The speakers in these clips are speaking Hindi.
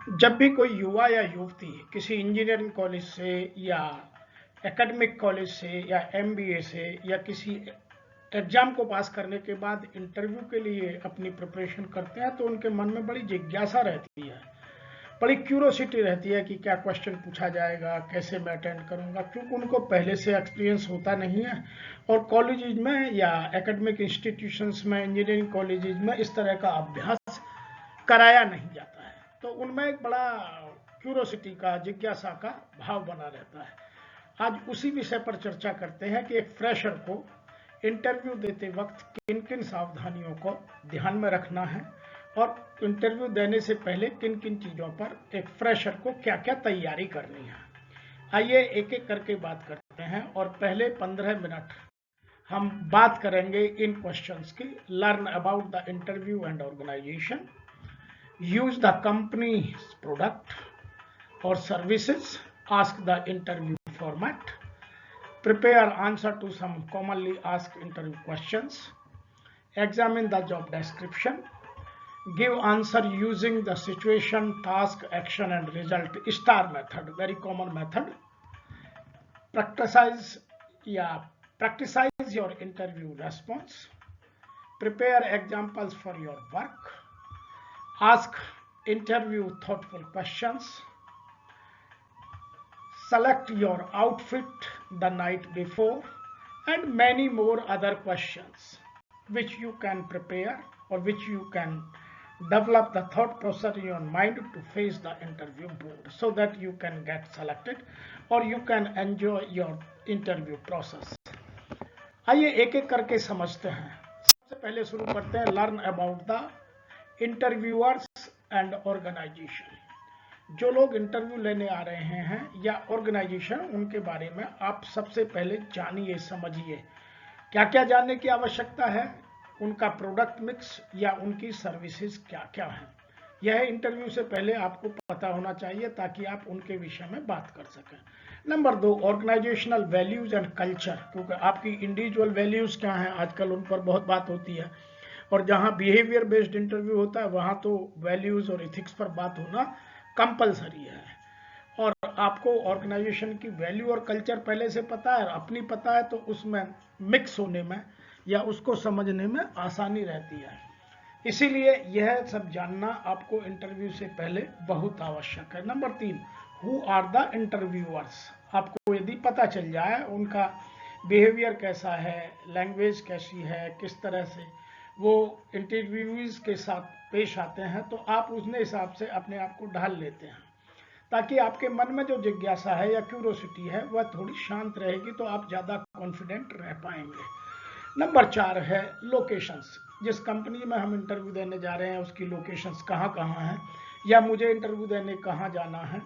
जब भी कोई युवा या युवती किसी इंजीनियरिंग कॉलेज से या एकेडमिक कॉलेज से या एमबीए से या किसी एग्जाम को पास करने के बाद इंटरव्यू के लिए अपनी प्रिपरेशन करते हैं तो उनके मन में बड़ी जिज्ञासा रहती है, बड़ी क्यूरोसिटी रहती है कि क्या क्वेश्चन पूछा जाएगा, कैसे मैं अटेंड करूंगा, क्योंकि उनको पहले से एक्सपीरियंस होता नहीं है और कॉलेज में या एकेडमिक इंस्टीट्यूशंस में, इंजीनियरिंग कॉलेज में इस तरह का अभ्यास कराया नहीं जाता है। तो उनमें एक बड़ा क्यूरोसिटी का, जिज्ञासा का भाव बना रहता है। आज उसी विषय पर चर्चा करते हैं कि एक फ्रेशर को इंटरव्यू देते वक्त किन किन सावधानियों को ध्यान में रखना है और इंटरव्यू देने से पहले किन किन चीज़ों पर एक फ्रेशर को क्या क्या तैयारी करनी है। आइए एक एक करके बात करते हैं और पहले 15 मिनट हम बात करेंगे इन क्वेश्चंस की। Learn about the interview and organisation, use the company's product or services, ask the interview format, prepare answer to some commonly asked interview questions, examine the job description, give answer using the situation, task, action and result star method, very common method. Practice your interview response, prepare examples for your work, ask interview thoughtful questions, select your outfit the night before, and many more other questions which you can prepare or which you can develop the thought process in your mind to face the interview board so that you can get selected or you can enjoy your interview process. आइए एक एक करके समझते हैं। सबसे पहले शुरू करते हैं learn about the interviewers and organisation. जो लोग इंटरव्यू लेने आ रहे हैं या ऑर्गेनाइजेशन, उनके बारे में आप सबसे पहले जानिए, समझिए। क्या क्या जानने की आवश्यकता है? उनका प्रोडक्ट मिक्स या उनकी सर्विसेज क्या क्या है, यह इंटरव्यू से पहले आपको पता होना चाहिए ताकि आप उनके विषय में बात कर सकें। Number 2, organisational values and culture, क्योंकि आपकी इंडिविजुअल वैल्यूज क्या हैं आजकल उन पर बहुत बात होती है और जहां बिहेवियर बेस्ड इंटरव्यू होता है वहां तो वैल्यूज और इथिक्स पर बात होना कंपलसरी है। और आपको ऑर्गेनाइजेशन की वैल्यू और कल्चर पहले से पता है, अपनी पता है, तो उसमें मिक्स होने में या उसको समझने में आसानी रहती है। इसीलिए यह सब जानना आपको इंटरव्यू से पहले बहुत आवश्यक है। Number 3, who are the interviewers. आपको यदि पता चल जाए उनका बिहेवियर कैसा है, लैंग्वेज कैसी है, किस तरह से वो इंटरव्यूज के साथ पेश आते हैं, तो आप उसने हिसाब से अपने आप को ढाल लेते हैं ताकि आपके मन में जो जिज्ञासा है या क्यूरोसिटी है वह थोड़ी शांत रहेगी, तो आप ज़्यादा कॉन्फिडेंट रह पाएंगे। नंबर 4 है लोकेशंस। जिस कंपनी में हम इंटरव्यू देने जा रहे हैं उसकी लोकेशंस कहाँ कहाँ हैं या मुझे इंटरव्यू देने कहाँ जाना है,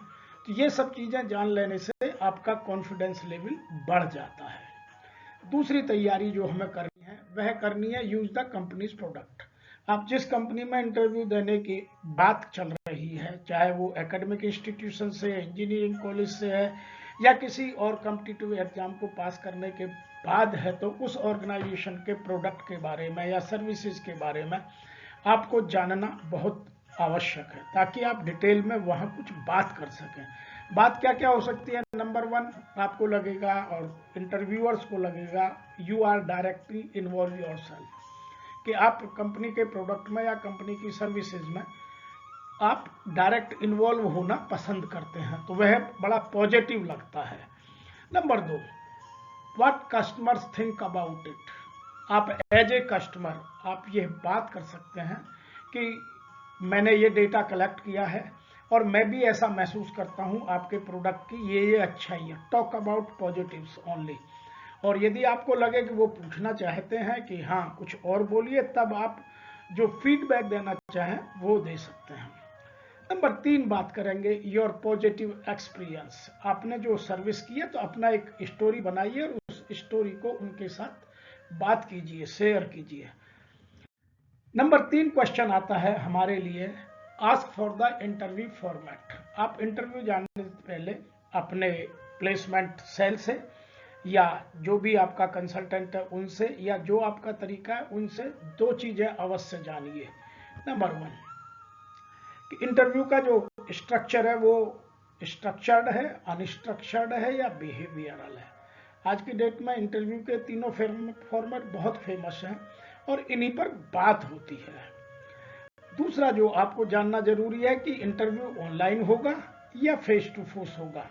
तो ये सब चीज़ें जान लेने से आपका कॉन्फिडेंस लेवल बढ़ जाता है। दूसरी तैयारी जो हमें करनी है वह करनी है यूज द कंपनीज प्रोडक्ट। आप जिस कंपनी में इंटरव्यू देने की बात चल रही है, चाहे वो एकेडमिक इंस्टीट्यूशन से, इंजीनियरिंग कॉलेज से है या किसी और कॉम्पिटिटिव एग्जाम को पास करने के बाद है, तो उस ऑर्गेनाइजेशन के प्रोडक्ट के बारे में या सर्विसेज के बारे में आपको जानना बहुत आवश्यक है ताकि आप डिटेल में वहां कुछ बात कर सकें। बात क्या क्या हो सकती है? नंबर 1, आपको लगेगा और इंटरव्यूअर्स को लगेगा you are directly involve yourself, कि आप कंपनी के प्रोडक्ट में या कंपनी की सर्विसेज में आप डायरेक्ट इन्वॉल्व होना पसंद करते हैं, तो वह बड़ा पॉजिटिव लगता है। Number 2, what customers think about it. आप एज ए कस्टमर आप ये बात कर सकते हैं कि मैंने ये डेटा कलेक्ट किया है और मैं भी ऐसा महसूस करता हूँ आपके प्रोडक्ट की ये अच्छाई है। Talk about positives only. और यदि आपको लगे कि वो पूछना चाहते हैं कि हाँ कुछ और बोलिए, तब आप जो फीडबैक देना चाहें वो दे सकते हैं। नंबर 3 बात करेंगे योर पॉजिटिव एक्सपीरियंस। आपने जो सर्विस की है तो अपना एक स्टोरी बनाइए और उस स्टोरी को उनके साथ बात कीजिए, शेयर कीजिए। नंबर 3 क्वेश्चन आता है हमारे लिए, ask for the interview format. आप इंटरव्यू जाने से पहले अपने प्लेसमेंट सेल से या जो भी आपका कंसल्टेंट है उनसे या जो आपका तरीका है उनसे 2 चीजें अवश्य जानिए। नंबर 1, कि इंटरव्यू का जो स्ट्रक्चर है वो स्ट्रक्चर्ड है, अनस्ट्रक्चर्ड है या बिहेवियरल है। आज की डेट में इंटरव्यू के तीनों फॉर्मेट बहुत फेमस हैं और इन्हीं पर बात होती है। दूसरा जो आपको जानना जरूरी है कि इंटरव्यू ऑनलाइन होगा या फेस टू फेस होगा,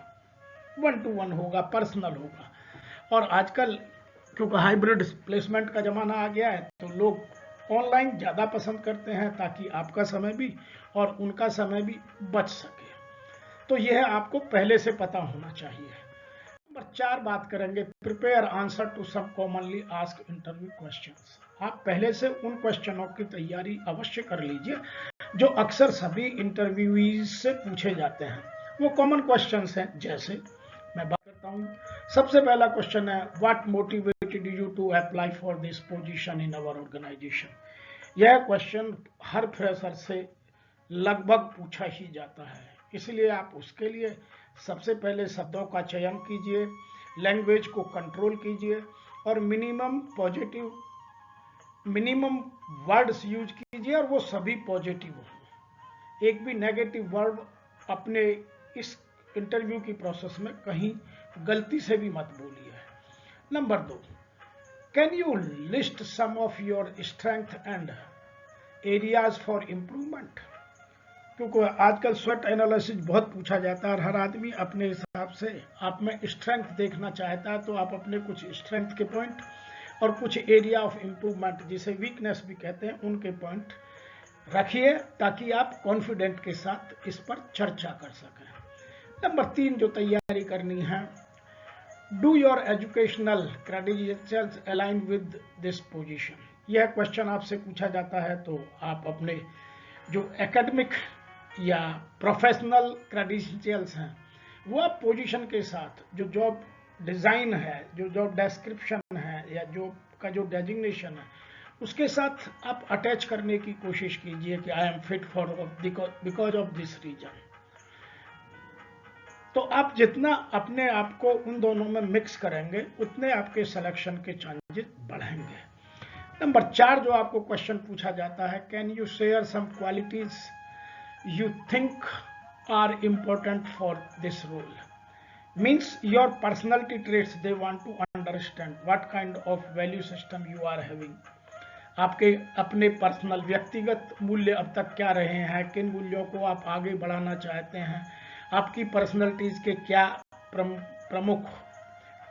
1 to 1 होगा, पर्सनल होगा। और आजकल क्योंकि हाइब्रिड प्लेसमेंट का जमाना आ गया है तो लोग ऑनलाइन ज़्यादा पसंद करते हैं ताकि आपका समय भी और उनका समय भी बच सके। तो यह आपको पहले से पता होना चाहिए। नंबर 4 बात करेंगे, prepare answer to some commonly asked interview questions. आप पहले से उन क्वेश्चनों की तैयारी अवश्य कर लीजिए जो अक्सर सभी इंटरव्यूईज से पूछे जाते हैं। वो कॉमन क्वेश्चंस हैं, जैसे मैं बात करता हूँ। सबसे पहला क्वेश्चन है, what motivated you to apply for this position in our organisation. यह क्वेश्चन हर फ्रेशर से लगभग पूछा ही जाता है, इसलिए आप उसके लिए सबसे पहले शब्दों का चयन कीजिए, लैंग्वेज को कंट्रोल कीजिए और मिनिमम वर्ड्स यूज कीजिए और वो सभी पॉजिटिव हो। एक भी नेगेटिव वर्ड अपने इस इंटरव्यू की प्रोसेस में कहीं गलती से भी मत बोलिए। Number 2, can you list some of your strength and areas for improvement. क्योंकि आजकल स्वट एनालिसिस बहुत पूछा जाता है और हर आदमी अपने हिसाब से आप में स्ट्रेंथ देखना चाहता है, तो आप अपने कुछ स्ट्रेंथ के पॉइंट और कुछ एरिया ऑफ इम्प्रूवमेंट जिसे वीकनेस भी कहते हैं उनके पॉइंट रखिए ताकि आप कॉन्फिडेंट के साथ इस पर चर्चा कर सकें। नंबर 3 जो तैयारी करनी है, do your educational credentials align with this position. यह क्वेश्चन आपसे पूछा जाता है तो आप अपने जो एकेडमिक या प्रोफेशनल क्रेडेंशियल्स हैं वो आप पोजीशन के साथ जो जॉब डिज़ाइन है, जो जॉब डिस्क्रिप्शन है या जॉब का जो डेजिग्नेशन है उसके साथ आप अटैच करने की कोशिश कीजिए कि I am fit for because of this reason. तो आप जितना अपने आप को उन दोनों में मिक्स करेंगे उतने आपके सिलेक्शन के चांसेस बढ़ेंगे। नंबर 4 जो आपको क्वेश्चन पूछा जाता है, can you share some qualities you think are important for this role। means your personality traits, they want to understand what kind of value system you are having। आपके अपने पर्सनल व्यक्तिगत मूल्य अब तक क्या रहे हैं, किन मूल्यों को आप आगे बढ़ाना चाहते हैं, आपकी पर्सनैलिटीज के क्या प्रमुख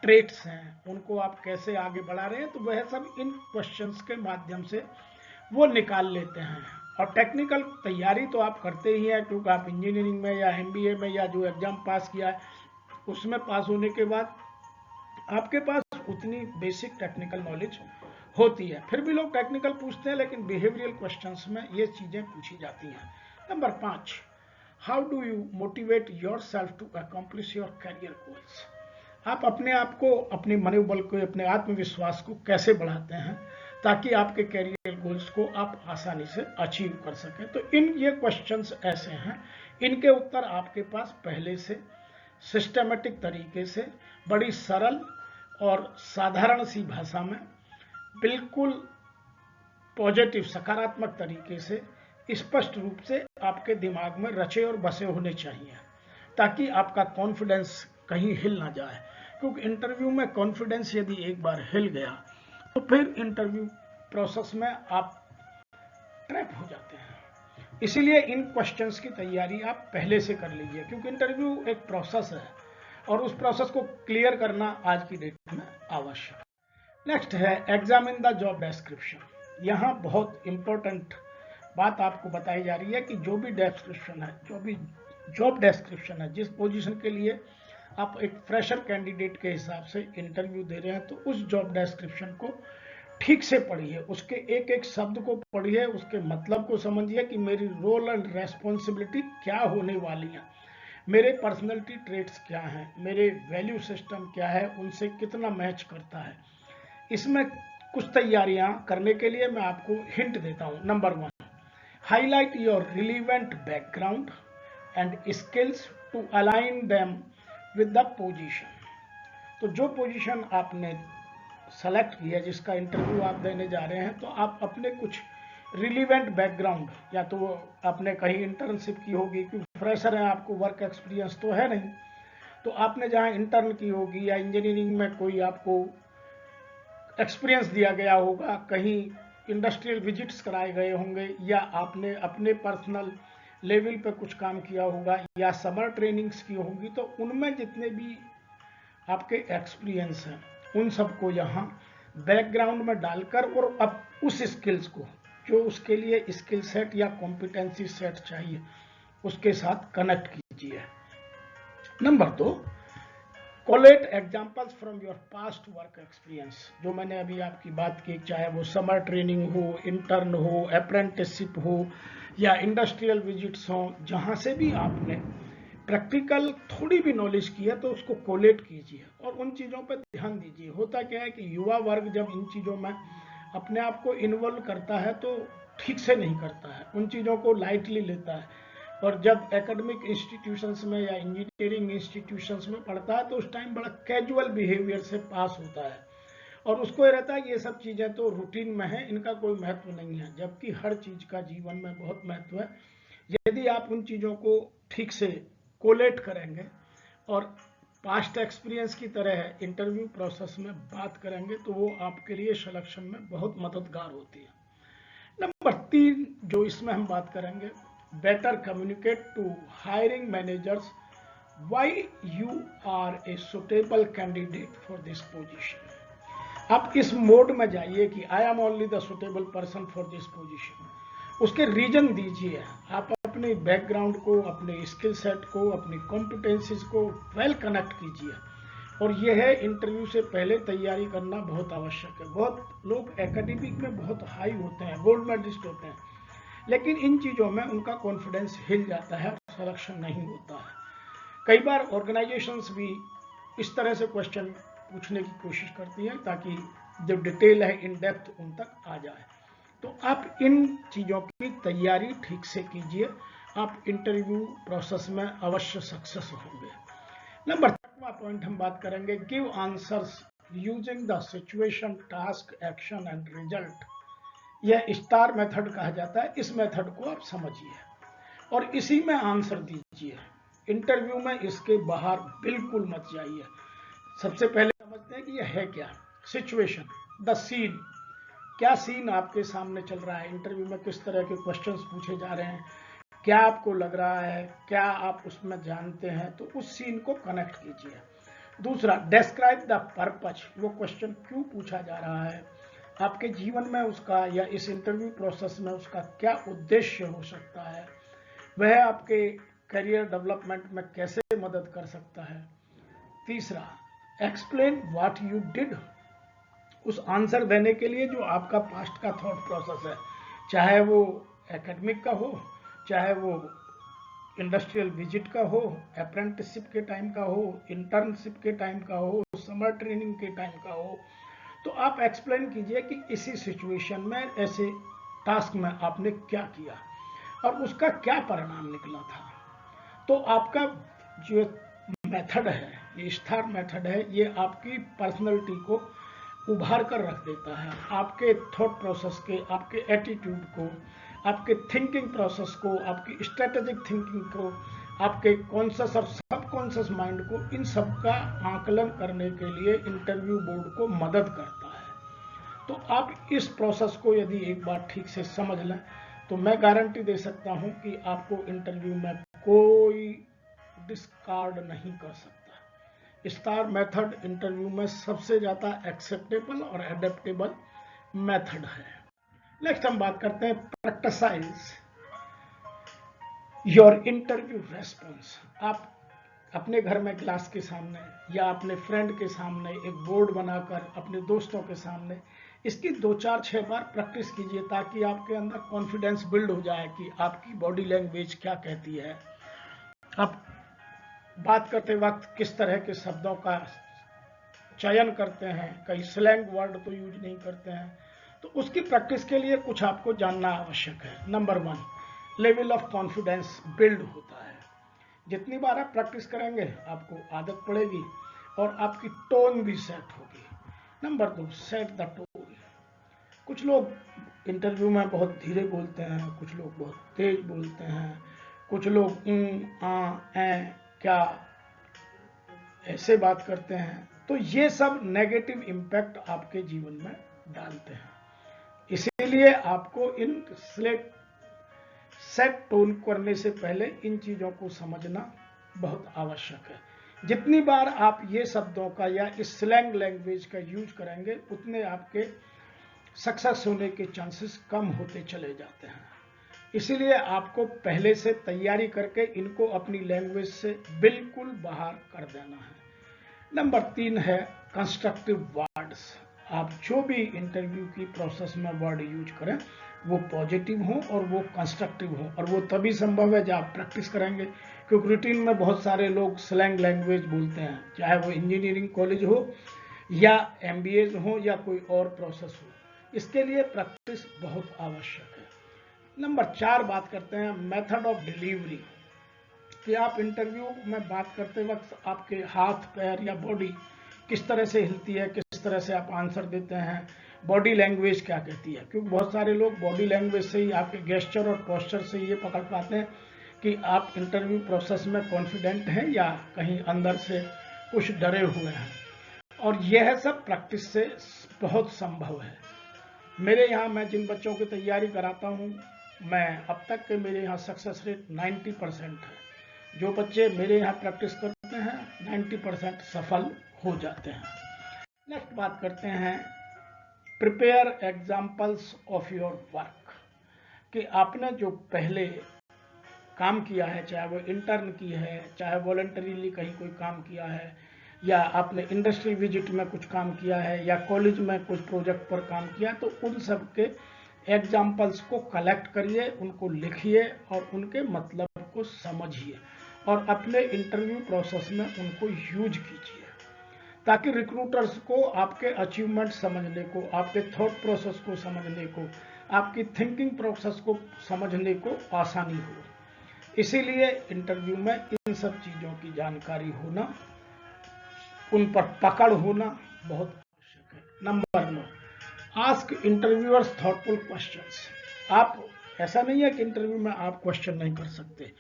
ट्रेट्स हैं, उनको आप कैसे आगे बढ़ा रहे हैं। तो वह सब इन क्वेश्चंस के माध्यम से वो निकाल लेते हैं। और टेक्निकल तैयारी तो आप करते ही हैं क्योंकि आप इंजीनियरिंग में या एमबीए में या जो एग्जाम पास किया है उसमें पास होने के बाद आपके पास उतनी बेसिक टेक्निकल नॉलेज होती है। फिर भी लोग टेक्निकल पूछते हैं लेकिन बिहेवियरल क्वेश्चंस में ये चीज़ें पूछी जाती हैं। Number 5, how do you motivate yourself to accomplish your career goals. आप अपने आप को, अपने मनोबल को, अपने आत्मविश्वास को कैसे बढ़ाते हैं ताकि आपके कैरियर गोल्स को आप आसानी से अचीव कर सकें। तो ये क्वेश्चंस ऐसे हैं, इनके उत्तर आपके पास पहले से सिस्टमेटिक तरीके से बड़ी सरल और साधारण सी भाषा में बिल्कुल पॉजिटिव सकारात्मक तरीके से स्पष्ट रूप से आपके दिमाग में रचे और बसे होने चाहिए ताकि आपका कॉन्फिडेंस कहीं हिल ना जाए। क्योंकि इंटरव्यू में कॉन्फिडेंस यदि एक बार हिल गया तो फिर इंटरव्यू प्रोसेस में आप ट्रैप हो जाते हैं। इसीलिए इन क्वेश्चंस की तैयारी आप पहले से कर लीजिए क्योंकि इंटरव्यू एक प्रोसेस है और उस प्रोसेस को क्लियर करना आज की डेट में आवश्यक है। नेक्स्ट है एग्जामिन द जॉब डिस्क्रिप्शन। यहाँ बहुत इंपॉर्टेंट बात आपको बताई जा रही है कि जो भी डिस्क्रिप्शन है, जो भी जॉब डिस्क्रिप्शन है, जिस पोजीशन के लिए आप एक फ्रेशर कैंडिडेट के हिसाब से इंटरव्यू दे रहे हैं, तो उस जॉब डिस्क्रिप्शन को ठीक से पढ़िए, उसके एक एक शब्द को पढ़िए, उसके मतलब को समझिए कि मेरी रोल एंड रेस्पॉन्सिबिलिटी क्या होने वाली है, मेरे पर्सनैलिटी ट्रेट्स क्या हैं, मेरे वैल्यू सिस्टम क्या है, उनसे कितना मैच करता है। इसमें कुछ तैयारियां करने के लिए मैं आपको हिंट देता हूं। Number 1, highlight your relevant background and skills to align them with the position. तो जो पोजीशन आपने सेलेक्ट किया, जिसका इंटरव्यू आप देने जा रहे हैं, तो आप अपने कुछ रिलीवेंट बैकग्राउंड, या तो आपने कहीं इंटर्नशिप की होगी, क्योंकि फ्रेशर है, आपको वर्क एक्सपीरियंस तो है नहीं, तो आपने जहाँ इंटर्न की होगी या इंजीनियरिंग में कोई आपको एक्सपीरियंस दिया गया होगा, कहीं इंडस्ट्रियल विजिट्स कराए गए होंगे, या आपने अपने पर्सनल लेवल पे कुछ काम किया होगा, या समर ट्रेनिंग्स की होंगी, तो उनमें जितने भी आपके एक्सपीरियंस हैं उन सबको यहाँ बैकग्राउंड में डालकर और अब उस स्किल्स को जो उसके लिए स्किल सेट या कॉम्पिटेंसी सेट चाहिए उसके साथ कनेक्ट कीजिए। Number 2, collate examples from your past work experience. जो मैंने अभी आपकी बात की, चाहे वो समर ट्रेनिंग हो, इंटर्न हो, अप्रेंटिसशिप हो या इंडस्ट्रियल विजिट्स हो, जहां से भी आपने प्रैक्टिकल थोड़ी भी नॉलेज की है तो उसको कोलेट कीजिए और उन चीज़ों पर ध्यान दीजिए। होता क्या है कि युवा वर्ग जब इन चीज़ों में अपने आप को इन्वॉल्व करता है तो ठीक से नहीं करता है, उन चीज़ों को लाइटली लेता है, और जब एकेडमिक इंस्टीट्यूशंस में या इंजीनियरिंग इंस्टीट्यूशंस में पढ़ता है तो उस टाइम बड़ा कैजुअल बिहेवियर से पास होता है और उसको ये रहता है ये सब चीज़ें तो रूटीन में है, इनका कोई महत्व नहीं है, जबकि हर चीज़ का जीवन में बहुत महत्व है। यदि आप उन चीज़ों को ठीक से कोलेट करेंगे और पास्ट एक्सपीरियंस की तरह इंटरव्यू प्रोसेस में बात करेंगे तो वो आपके लिए सिलेक्शन में बहुत मददगार होती है। नंबर 3 जो इसमें हम बात करेंगे, better communicate to hiring managers why you are a suitable candidate for this position. आप इस मोड में जाइए कि I am only the suitable person for this position, उसके रीजन दीजिए। आप अपने बैकग्राउंड को, अपने स्किल सेट को, अपनी कॉम्पिटेंसीज को वेल कनेक्ट कीजिए, और यह है इंटरव्यू से पहले तैयारी करना बहुत आवश्यक है। बहुत लोग एकेडमिक में बहुत हाई होते हैं, गोल्ड मेडलिस्ट होते हैं, लेकिन इन चीज़ों में उनका कॉन्फिडेंस हिल जाता है, सिलेक्शन नहीं होता है। कई बार ऑर्गेनाइजेशंस भी इस तरह से क्वेश्चन पूछने की कोशिश करती हैं ताकि जो डिटेल है, इन डेप्थ उन तक आ जाए। तो आप इन चीज़ों की तैयारी ठीक से कीजिए, आप इंटरव्यू प्रोसेस में अवश्य सक्सेस होंगे। नंबर 3वां पॉइंट हम बात करेंगे, give answers using the situation, task, action and result. यह स्टार मेथड कहा जाता है। इस मेथड को आप समझिए और इसी में आंसर दीजिए। इंटरव्यू में इसके बाहर बिल्कुल मत जाइए। सबसे पहले समझते हैं कि यह है क्या। सिचुएशन, द सीन, क्या सीन आपके सामने चल रहा है, इंटरव्यू में किस तरह के क्वेश्चंस पूछे जा रहे हैं, क्या आपको लग रहा है, क्या आप उसमें जानते हैं, तो उस सीन को कनेक्ट कीजिए। दूसरा, डिस्क्राइब द पर्पज, वो क्वेश्चन क्यों पूछा जा रहा है, आपके जीवन में उसका या इस इंटरव्यू प्रोसेस में उसका क्या उद्देश्य हो सकता है, वह आपके करियर डेवलपमेंट में कैसे मदद कर सकता है। तीसरा, एक्सप्लेन व्हाट यू डिड, उस आंसर देने के लिए जो आपका पास्ट का थॉट प्रोसेस है, चाहे वो एकेडमिक का हो, चाहे वो इंडस्ट्रियल विजिट का हो, अप्रेंटिसशिप के टाइम का हो, इंटर्नशिप के टाइम का हो, समर ट्रेनिंग के टाइम का हो, तो आप एक्सप्लेन कीजिए कि इसी सिचुएशन में, ऐसे टास्क में आपने क्या किया और उसका क्या परिणाम निकला था। तो आपका जो मेथड है, ये स्टार मेथड है, ये आपकी पर्सनैलिटी को उभार कर रख देता है, आपके थॉट प्रोसेस के, आपके एटीट्यूड को, आपके थिंकिंग प्रोसेस को, आपकी स्ट्रेटेजिक थिंकिंग को, आपके कॉन्शियस और सबकॉन्शियस माइंड को, इन सब का आकलन करने के लिए इंटरव्यू बोर्ड को मदद करता है। तो आप इस प्रोसेस को यदि एक बार ठीक से समझ लें तो मैं गारंटी दे सकता हूं कि आपको इंटरव्यू में कोई डिस्कार्ड नहीं कर सकता। स्टार मेथड इंटरव्यू में सबसे ज्यादा एक्सेप्टेबल और एडेप्टेबल मेथड है। नेक्स्ट हम बात करते हैं प्रैक्टिसाइज योर इंटरव्यू रेस्पॉन्स। आप अपने घर में क्लास के सामने या अपने फ्रेंड के सामने एक बोर्ड बनाकर, अपने दोस्तों के सामने इसकी 2-4-6 बार प्रैक्टिस कीजिए ताकि आपके अंदर कॉन्फिडेंस बिल्ड हो जाए कि आपकी बॉडी लैंग्वेज क्या कहती है, आप बात करते वक्त किस तरह के शब्दों का चयन करते हैं, कई स्लैंग वर्ड तो यूज नहीं करते हैं। तो उसकी प्रैक्टिस के लिए कुछ आपको जानना आवश्यक है। Number 1, level of confidence build होता है। जितनी बार आप प्रैक्टिस करेंगे आपको आदत पड़ेगी और आपकी टोन भी सेट होगी। Number 2, set the tone. कुछ लोग इंटरव्यू में बहुत धीरे बोलते हैं, कुछ लोग बहुत तेज बोलते हैं, कुछ लोग क्या ऐसे बात करते हैं। तो ये सब नेगेटिव इम्पैक्ट आपके जीवन में डालते हैं। इसीलिए आपको इन सेट टोन करने से पहले इन चीजों को समझना बहुत आवश्यक है। जितनी बार आप ये शब्दों का या इस स्लैंग लैंग्वेज का यूज करेंगे, उतने आपके सक्सेस होने के चांसेस कम होते चले जाते हैं। इसीलिए आपको पहले से तैयारी करके इनको अपनी लैंग्वेज से बिल्कुल बाहर कर देना है। नंबर 3 है कंस्ट्रक्टिव वर्ड्स। आप जो भी इंटरव्यू की प्रोसेस में वर्ड यूज करें वो पॉजिटिव हो और वो कंस्ट्रक्टिव हो, और वो तभी संभव है जब आप प्रैक्टिस करेंगे, क्योंकि रूटीन में बहुत सारे लोग स्लैंग लैंग्वेज बोलते हैं, चाहे वो इंजीनियरिंग कॉलेज हो या MBA हो या कोई और प्रोसेस हो। इसके लिए प्रैक्टिस बहुत आवश्यक है। नंबर 4 बात करते हैं मेथड ऑफ डिलीवरी, कि आप इंटरव्यू में बात करते वक्त आपके हाथ पैर या बॉडी किस तरह से हिलती है, किस तरह से आप आंसर देते हैं, बॉडी लैंग्वेज क्या कहती है। क्योंकि बहुत सारे लोग बॉडी लैंग्वेज से ही, आपके गेस्चर और पोस्चर से ये पकड़ पाते हैं कि आप इंटरव्यू प्रोसेस में कॉन्फिडेंट हैं या कहीं अंदर से कुछ डरे हुए हैं। और यह सब प्रैक्टिस से बहुत संभव है। मेरे यहाँ मैं जिन बच्चों की तैयारी कराता हूँ, मैं अब तक के मेरे यहाँ सक्सेस रेट 90% है। जो बच्चे मेरे यहाँ प्रैक्टिस करते हैं 90% सफल हो जाते हैं। नेक्स्ट बात करते हैं prepare examples of your work, कि आपने जो पहले काम किया है, चाहे वो इंटर्न की है, चाहे वॉलंटरीली कहीं कोई काम किया है, या आपने इंडस्ट्री विजिट में कुछ काम किया है, या कॉलेज में कुछ प्रोजेक्ट पर काम किया, तो उन सब के एग्जाम्पल्स को कलेक्ट करिए, उनको लिखिए और उनके मतलब को समझिए और अपने इंटरव्यू प्रोसेस में उनको यूज कीजिए, ताकि रिक्रूटर्स को आपके अचीवमेंट समझने को, आपके थॉट प्रोसेस को समझने को, आपकी थिंकिंग प्रोसेस को समझने को आसानी हो। इसीलिए इंटरव्यू में इन सब चीजों की जानकारी होना, उन पर पकड़ होना बहुत आवश्यक है। Number 9, ask interviewers thoughtful questions. आप, ऐसा नहीं है कि इंटरव्यू में आप क्वेश्चन नहीं कर सकते।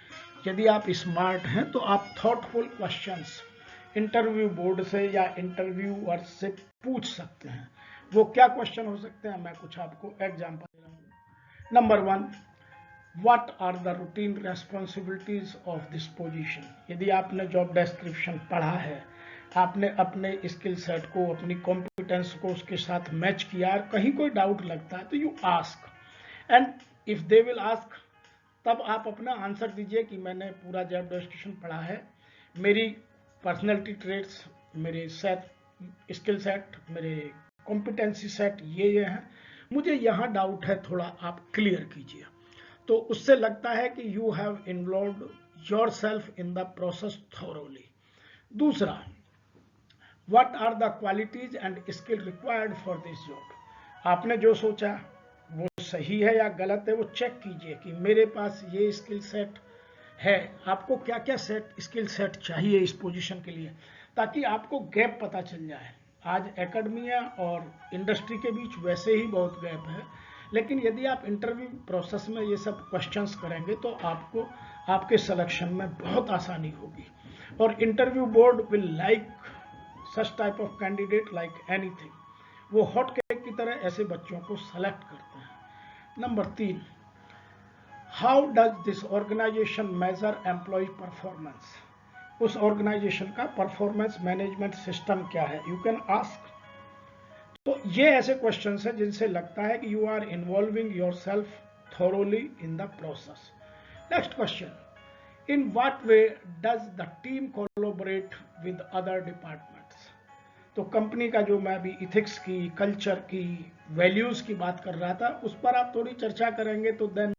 यदि आप स्मार्ट हैं तो आप थॉटफुल क्वेश्चंस इंटरव्यू बोर्ड से या इंटरव्यूअर से पूछ सकते हैं। वो क्या क्वेश्चन हो सकते हैं, मैं कुछ आपको एग्जांपल दे रहा हूँ। Number 1, what are the routine responsibilities of this position. यदि आपने जॉब डिस्क्रिप्शन पढ़ा है, आपने अपने स्किल सेट को, अपनी कॉम्पिटेंस को उसके साथ मैच किया, और कहीं कोई डाउट लगता है तो you ask, and if they will ask, तब आप अपना आंसर दीजिए कि मैंने पूरा जॉब डिस्क्रिप्शन पढ़ा है, मेरी पर्सनैलिटी ट्रेट्स, मेरे स्किल सेट, मेरे कॉम्पिटेंसी सेट ये हैं, मुझे यहाँ डाउट है, थोड़ा आप क्लियर कीजिए। तो उससे लगता है कि you have involved yourself in the process thoroughly. दूसरा, what are the qualities and skill required for this job. आपने जो सोचा वो सही है या गलत है, वो चेक कीजिए कि मेरे पास ये स्किल सेट है। आपको क्या क्या स्किल सेट चाहिए इस पोजीशन के लिए, ताकि आपको गैप पता चल जाए। आज एकेडमिया और इंडस्ट्री के बीच वैसे ही बहुत गैप है, लेकिन यदि आप इंटरव्यू प्रोसेस में ये सब क्वेश्चंस करेंगे तो आपको आपके सिलेक्शन में बहुत आसानी होगी। और interview board will like such type of candidate like anything. वो हॉट केक की तरह ऐसे बच्चों को सेलेक्ट करते हैं। Number 3, how does this organisation measure employ performance. उस ऑर्गेनाइजेशन का परफॉर्मेंस मैनेजमेंट सिस्टम क्या है, यू कैन आस्क। तो ये ऐसे क्वेश्चंस हैं जिनसे लगता है कि you are involving yourself thoroughly in the process. Next question, in what way does the team collaborate with other departments. तो कंपनी का जो मैं अभी इथिक्स की, कल्चर की, वैल्यूज की बात कर रहा था, उस पर आप थोड़ी चर्चा करेंगे तो देन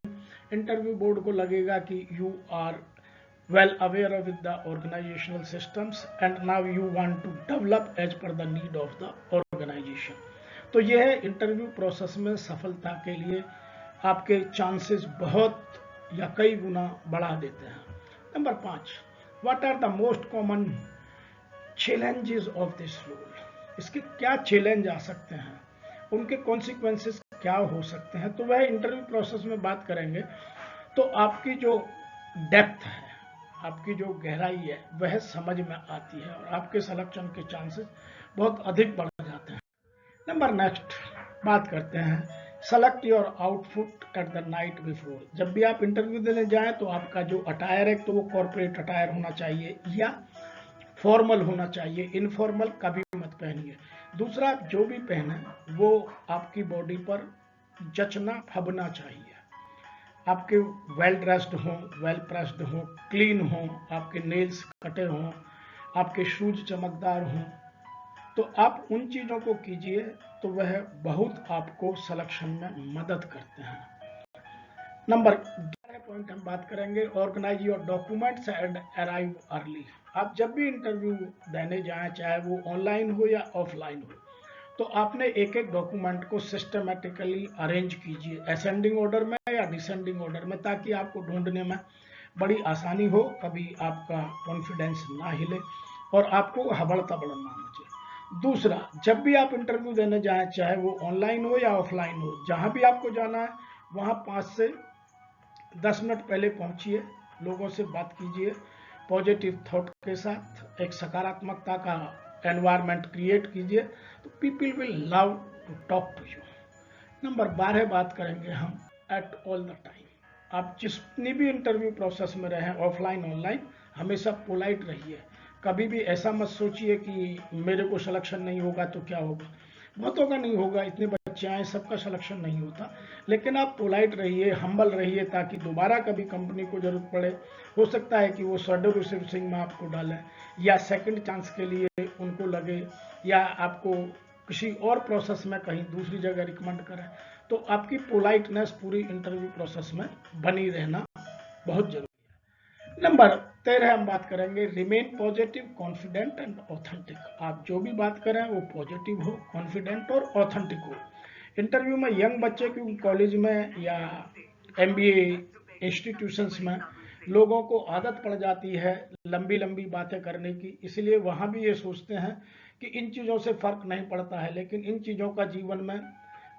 इंटरव्यू बोर्ड को लगेगा कि you are well aware with the organizational systems and now you want to develop as per the need of the organization। तो यह है इंटरव्यू प्रोसेस में सफलता के लिए आपके चांसेस बहुत या कई गुना बढ़ा देते हैं। Number 5, what are the most common challenges of this role. इसके क्या चैलेंज आ सकते हैं, उनके कॉन्सिक्वेंसेस क्या हो सकते हैं, तो वह इंटरव्यू प्रोसेस में बात करेंगे। तो आपकी जो डेप्थ है, आपकी जो गहराई है, वह समझ में आती है और आपके सिलेक्शन के चांसेस बहुत अधिक बढ़ जाते हैं। नंबर नेक्स्ट बात करते हैं, select your outfit at the night before. जब भी आप इंटरव्यू देने जाएं तो आपका जो अटायर है, तो वो कॉर्पोरेट अटायर होना चाहिए या फॉर्मल होना चाहिए, इनफॉर्मल कभी मत पहनिए। दूसरा, आप जो भी पहने वो आपकी बॉडी पर जचना फबना चाहिए, आपके वेल ड्रेस्ड हों, वेल प्रेस्ड हों, क्लीन हों, आपके नेल्स कटे हों, आपके शूज चमकदार हों। तो आप उन चीज़ों को कीजिए तो वह बहुत आपको सिलेक्शन में मदद करते हैं। नंबर 11 पॉइंट हम बात करेंगे, organise your documents and arrive early. आप जब भी इंटरव्यू देने जाएं, चाहे वो ऑनलाइन हो या ऑफलाइन हो, तो आपने एक एक डॉक्यूमेंट को सिस्टमेटिकली अरेंज कीजिए, असेंडिंग ऑर्डर में या डिसेंडिंग ऑर्डर में, ताकि आपको ढूंढने में बड़ी आसानी हो, कभी आपका कॉन्फिडेंस ना हिले और आपको हबड़ तबड़ ना मचे। दूसरा, जब भी आप इंटरव्यू देने जाएं, चाहे वो ऑनलाइन हो या ऑफलाइन हो, जहां भी आपको जाना है वहां 5 से 10 मिनट पहले पहुंचिए, लोगों से बात कीजिए, पॉजिटिव थॉट के साथ एक सकारात्मकता का एनवायरनमेंट क्रिएट कीजिए, तो people will love to talk to you. Number 12 बात करेंगे हम, एट ऑल द टाइम। आप जितनी भी इंटरव्यू प्रोसेस में रहें, ऑफलाइन ऑनलाइन, हमेशा पोलाइट रहिए। कभी भी ऐसा मत सोचिए कि मेरे को सिलेक्शन नहीं होगा तो क्या होगा, बहुतों का नहीं होगा, इतने बच्चे आए सबका सिलेक्शन नहीं होता। लेकिन आप पोलाइट रहिए, हम्बल रहिए, ताकि दोबारा कभी कंपनी को जरूरत पड़े, हो सकता है कि वो सर्डो रिसोर्सिंग में आपको डालें या सेकंड चांस के लिए उनको लगे, या आपको किसी और प्रोसेस में कहीं दूसरी जगह रिकमेंड करें। तो आपकी पोलाइटनेस पूरी इंटरव्यू प्रोसेस में बनी रहना बहुत जरूरी है। नंबर 13 हम बात करेंगे, remain positive, confident and authentic. आप जो भी बात करें वो पॉजिटिव हो, कॉन्फिडेंट और ऑथेंटिक हो। इंटरव्यू में यंग बच्चे की कॉलेज में या MBA इंस्टीट्यूशंस में लोगों को आदत पड़ जाती है लंबी लंबी बातें करने की, इसलिए वहां भी ये सोचते हैं कि इन चीज़ों से फर्क नहीं पड़ता है, लेकिन इन चीज़ों का जीवन में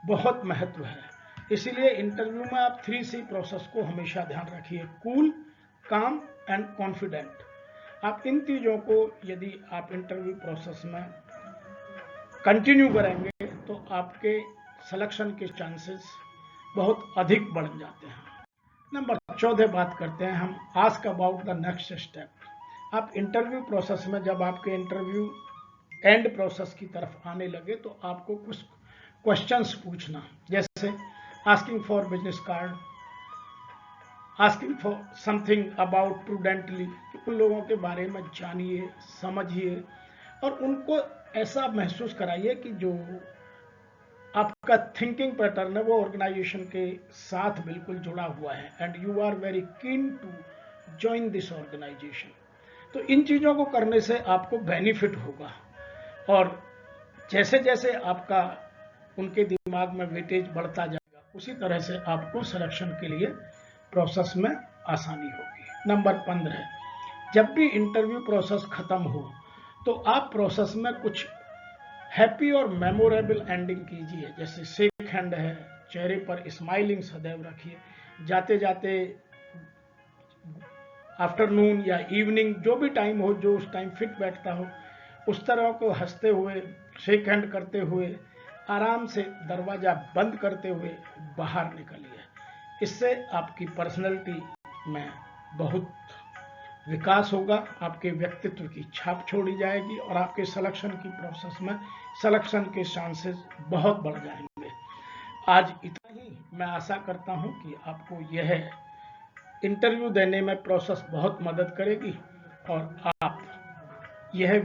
बहुत महत्व है। इसीलिए इंटरव्यू में आप 3C प्रोसेस को हमेशा ध्यान रखिए, कूल, काम एंड कॉन्फिडेंट। आप इन चीज़ों को यदि आप इंटरव्यू प्रोसेस में कंटिन्यू करेंगे तो आपके सिलेक्शन के चांसेस बहुत अधिक बढ़ जाते हैं। नंबर 14 बात करते हैं हम, ask about the next step. आप इंटरव्यू प्रोसेस में जब आपके इंटरव्यू एंड प्रोसेस की तरफ आने लगे तो आपको कुछ क्वेश्चंस पूछना, जैसे asking for business card, asking for something about prudently. उन लोगों के बारे में जानिए, समझिए और उनको ऐसा महसूस कराइए कि जो आपका थिंकिंग पैटर्न है वो ऑर्गेनाइजेशन के साथ बिल्कुल जुड़ा हुआ है and you are very keen to join this organisation. तो इन चीज़ों को करने से आपको बेनिफिट होगा और जैसे जैसे आपका उनके दिमाग में वेटेज बढ़ता जाएगा, उसी तरह से आपको सिलेक्शन के लिए प्रोसेस में आसानी होगी। नंबर 15, जब भी इंटरव्यू प्रोसेस खत्म हो तो आप प्रोसेस में कुछ हैप्पी और मेमोरेबल एंडिंग कीजिए, जैसे शेक हैंड है, चेहरे पर स्माइलिंग सदैव रखिए, जाते जाते आफ्टरनून या इवनिंग जो भी टाइम हो, जो उस टाइम फिट बैठता हो, उस तरह को हंसते हुए, शेक हैंड करते हुए, आराम से दरवाजा बंद करते हुए बाहर निकलिए। इससे आपकी पर्सनैलिटी में बहुत विकास होगा, आपके व्यक्तित्व की छाप छोड़ी जाएगी और आपके सिलेक्शन की प्रोसेस में सिलेक्शन के चांसेस बहुत बढ़ जाएंगे। आज इतना ही। मैं आशा करता हूं कि आपको यह इंटरव्यू देने में प्रोसेस बहुत मदद करेगी और आप यह